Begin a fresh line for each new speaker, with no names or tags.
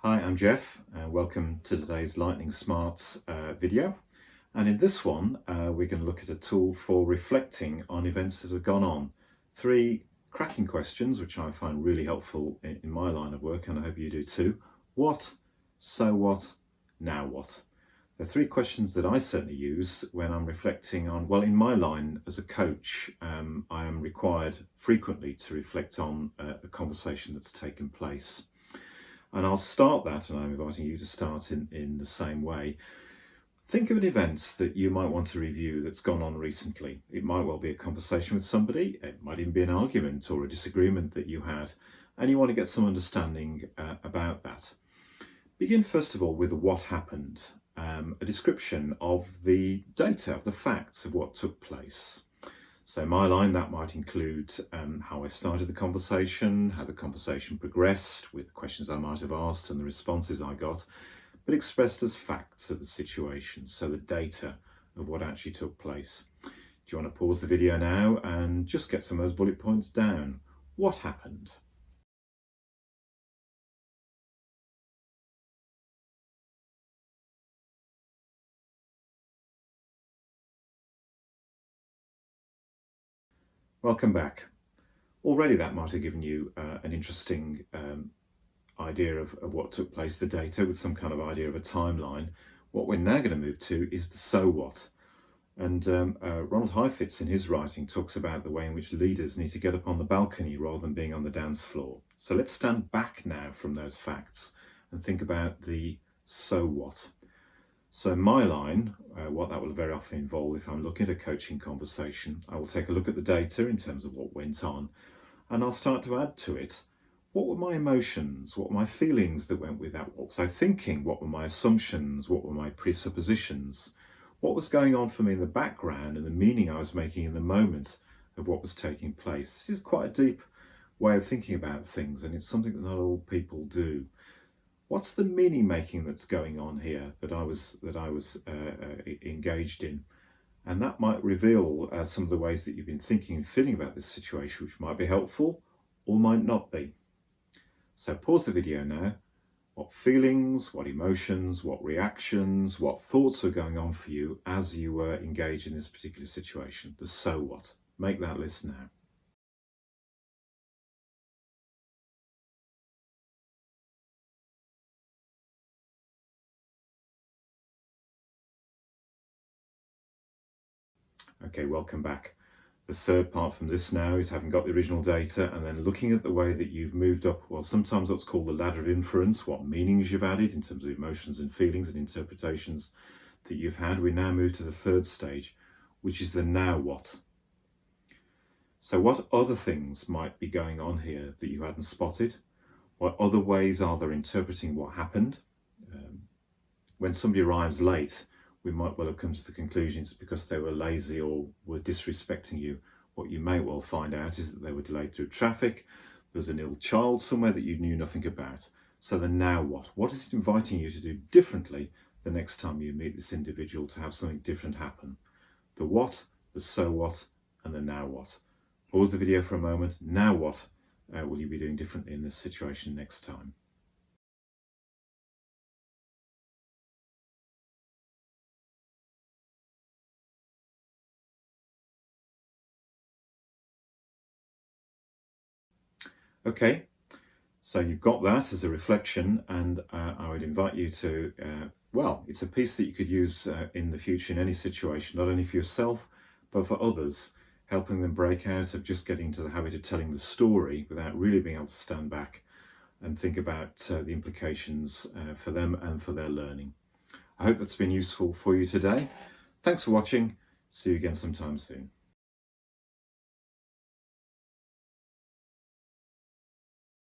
Hi, I'm Jeff. Welcome to today's Lightning Smarts video. And in this one, we're going to look at a tool for reflecting on events that have gone on. 3 cracking questions, which I find really helpful in my line of work, and I hope you do too. What, so what, now what? They're 3 questions that I certainly use when I'm reflecting on, well, in my line as a coach, I am required frequently to reflect on a conversation that's taken place. And I'll start that, and I'm inviting you to start in the same way. Think of an event that you might want to review that's gone on recently. It might well be a conversation with somebody, it might even be an argument or a disagreement that you had, and you want to get some understanding about that. Begin first of all with what happened, a description of the data, of the facts of what took place. So my line, that might include how I started the conversation, how the conversation progressed with questions I might have asked and the responses I got, but expressed as facts of the situation, so the data of what actually took place. Do you want to pause the video now and just get some of those bullet points down? What happened? Welcome back. Already that might have given you an interesting idea of what took place, the data, with some kind of idea of a timeline. What we're now going to move to is the so what. And Ronald Heifetz in his writing talks about the way in which leaders need to get up on the balcony rather than being on the dance floor. So let's stand back now from those facts and think about the so what. So in my line, what that will very often involve, if I'm looking at a coaching conversation, I will take a look at the data in terms of what went on, and I'll start to add to it. What were my emotions? What were my feelings that went with that? What was I thinking? What were my assumptions? What were my presuppositions? What was going on for me in the background and the meaning I was making in the moment of what was taking place? This is quite a deep way of thinking about things, and it's something that not all people do. What's the meaning making that's going on here that I was engaged in? And that might reveal some of the ways that you've been thinking and feeling about this situation, which might be helpful or might not be. So pause the video now. What feelings, what emotions, what reactions, what thoughts were going on for you as you were engaged in this particular situation? The so what. Make that list now. Okay, welcome back. The third part from this now is having got the original data and then looking at the way that you've moved up, well, sometimes what's called the ladder of inference, what meanings you've added in terms of emotions and feelings and interpretations that you've had. We now move to the third stage, which is the now what. So what other things might be going on here that you hadn't spotted? What other ways are there interpreting what happened? When somebody arrives late, we might well have come to the conclusion it's because they were lazy or were disrespecting you. What you may well find out is that they were delayed through traffic, there's an ill child somewhere that you knew nothing about. So the now what? What is it inviting you to do differently the next time you meet this individual to have something different happen? The what, the so what, and the now what. Pause the video for a moment. Now what will you be doing differently in this situation next time? Okay, so you've got that as a reflection, and I would invite you to, well, it's a piece that you could use in the future in any situation, not only for yourself, but for others, helping them break out of just getting into the habit of telling the story without really being able to stand back and think about the implications for them and for their learning. I hope that's been useful for you today. Thanks for watching. See you again sometime soon.